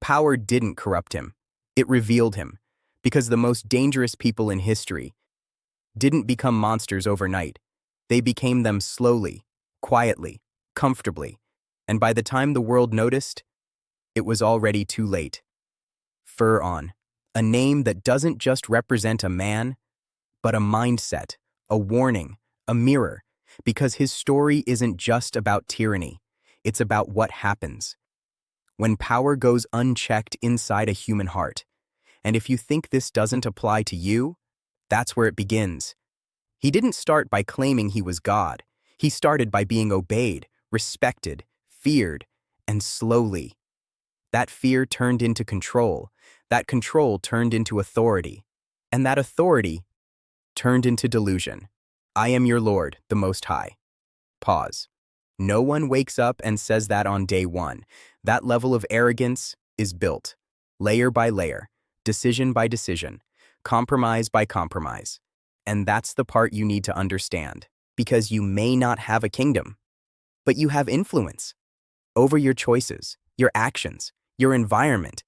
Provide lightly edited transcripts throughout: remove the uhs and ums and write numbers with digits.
Power didn't corrupt him. It revealed him, because the most dangerous people in history didn't become monsters overnight. They became them slowly, quietly, comfortably, and by the time the world noticed, it was already too late. Firawn, a name that doesn't just represent a man, but a mindset, a warning, a mirror, because his story isn't just about tyranny, it's about what happens when power goes unchecked inside a human heart. And if you think this doesn't apply to you, that's where it begins. He didn't start by claiming he was God. He started by being obeyed, respected, feared, and slowly, that fear turned into control. That control turned into authority. And that authority turned into delusion. I am your Lord, the Most High. Pause. No one wakes up and says that on day one. That level of arrogance is built, layer by layer, decision by decision, compromise by compromise. And that's the part you need to understand, because you may not have a kingdom, but you have influence over your choices, your actions, your environment,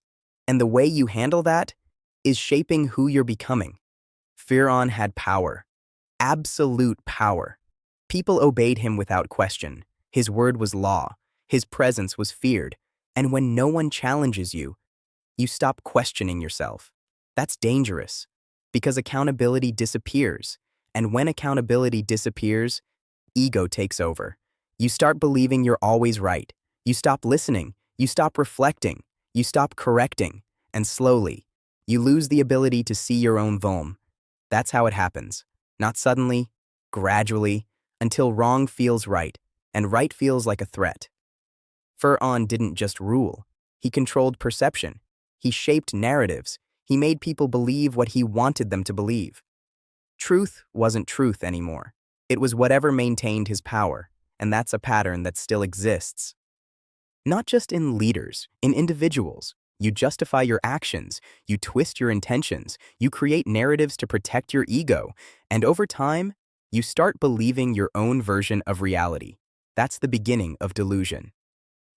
and the way you handle that is shaping who you're becoming. Firawn had power, absolute power. People obeyed him without question. His word was law. His presence was feared. And when no one challenges you, you stop questioning yourself. That's dangerous, because accountability disappears. And when accountability disappears, ego takes over. You start believing you're always right. You stop listening. You stop reflecting. You stop correcting. And slowly, you lose the ability to see your own vuln. That's how it happens. Not suddenly, gradually, until wrong feels right, and right feels like a threat. Firawn didn't just rule. He controlled perception. He shaped narratives. He made people believe what he wanted them to believe. Truth wasn't truth anymore. It was whatever maintained his power, and that's a pattern that still exists. Not just in leaders, in individuals. You justify your actions, you twist your intentions, you create narratives to protect your ego, and over time, you start believing your own version of reality. That's the beginning of delusion.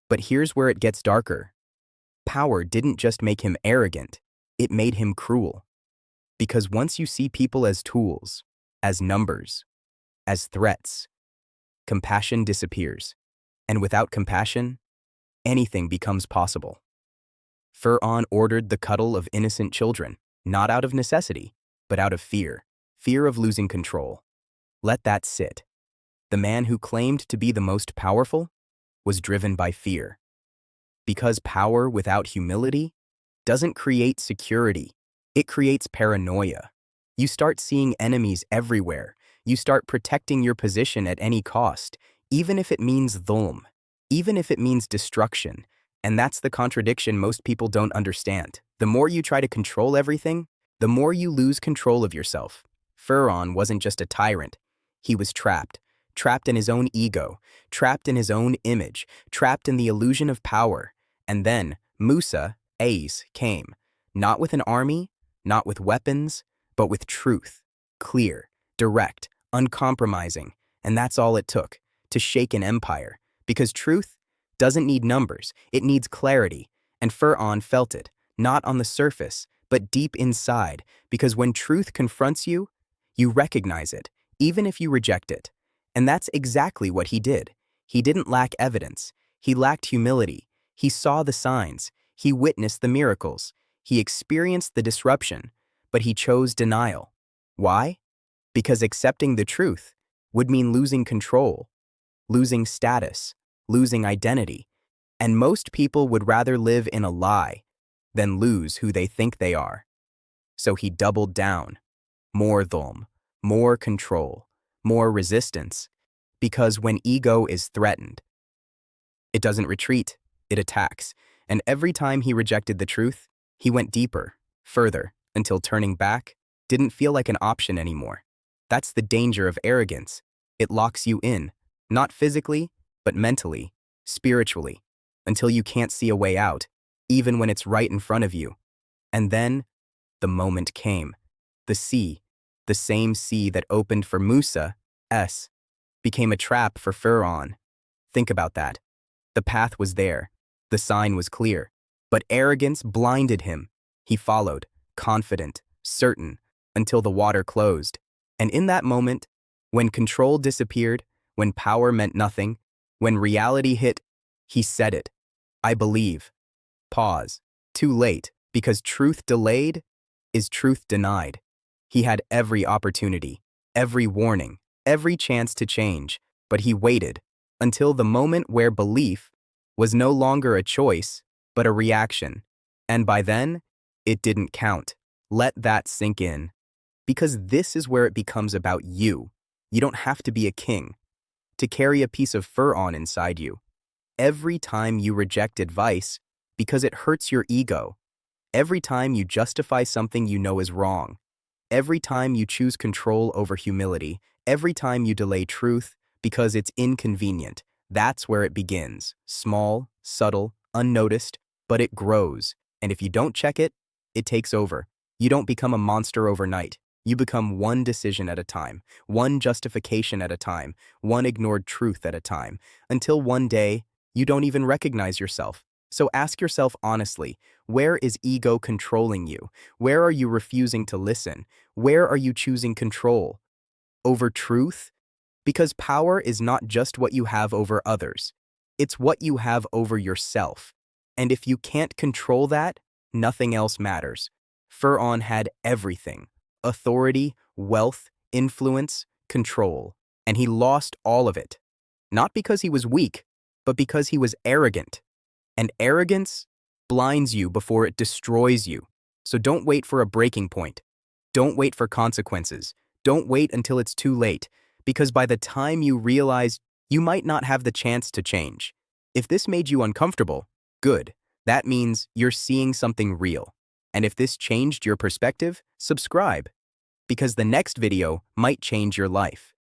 But here's where it gets darker. Power didn't just make him arrogant, it made him cruel. Because once you see people as tools, as numbers, as threats, compassion disappears. And without compassion, anything becomes possible. Firawn ordered the cuddle of innocent children, not out of necessity, but out of fear of losing control. Let that sit. The man who claimed to be the most powerful was driven by fear. Because power without humility doesn't create security, it creates paranoia. You start seeing enemies everywhere. You start protecting your position at any cost, even if it means dhulm, even if it means destruction. And that's the contradiction most people don't understand. The more you try to control everything, the more you lose control of yourself. Firawn wasn't just a tyrant. He was trapped in his own ego, trapped in his own image, trapped in the illusion of power. And then Musa, Ace, came, not with an army, not with weapons, but with truth, clear, direct, uncompromising. And that's all it took to shake an empire, because truth doesn't need numbers, it needs clarity. And Firawn felt it, not on the surface, but deep inside, because when truth confronts you, you recognize it, even if you reject it. And that's exactly what he did. He didn't lack evidence. He lacked humility. He saw the signs. He witnessed the miracles. He experienced the disruption, but he chose denial. Why? Because accepting the truth would mean losing control, losing status, losing identity. And most people would rather live in a lie than lose who they think they are. So he doubled down. More dhulm, more control, more resistance. Because when ego is threatened, it doesn't retreat, it attacks. And every time he rejected the truth, he went deeper, further, until turning back didn't feel like an option anymore. That's the danger of arrogance. It locks you in, not physically, but mentally, spiritually, until you can't see a way out, even when it's right in front of you. And then, the moment came. The sea, the same sea that opened for Musa, became a trap for Firawn. Think about that. The path was there. The sign was clear. But arrogance blinded him. He followed, confident, certain, until the water closed. And in that moment, when control disappeared, when power meant nothing, when reality hit, he said it. I believe. Pause. Too late, because truth delayed is truth denied. He had every opportunity, every warning, every chance to change, but he waited until the moment where belief was no longer a choice, but a reaction. And by then, it didn't count. Let that sink in. Because this is where it becomes about you. You don't have to be a king to carry a piece of fur on inside you. Every time you reject advice because it hurts your ego, every time you justify something you know is wrong, every time you choose control over humility, every time you delay truth because it's inconvenient, that's where it begins. Small, subtle, unnoticed, but it grows. And if you don't check it, it takes over. You don't become a monster overnight. You become one decision at a time, one justification at a time, one ignored truth at a time, until one day, you don't even recognize yourself. So ask yourself honestly, where is ego controlling you? Where are you refusing to listen? Where are you choosing control? Over truth? Because power is not just what you have over others. It's what you have over yourself. And if you can't control that, nothing else matters. Firawn had everything: authority, wealth, influence, control. And he lost all of it. Not because he was weak, but because he was arrogant. And arrogance blinds you before it destroys you. So don't wait for a breaking point. Don't wait for consequences. Don't wait until it's too late, because by the time you realize, you might not have the chance to change. If this made you uncomfortable, good. That means you're seeing something real. And if this changed your perspective, subscribe, because the next video might change your life.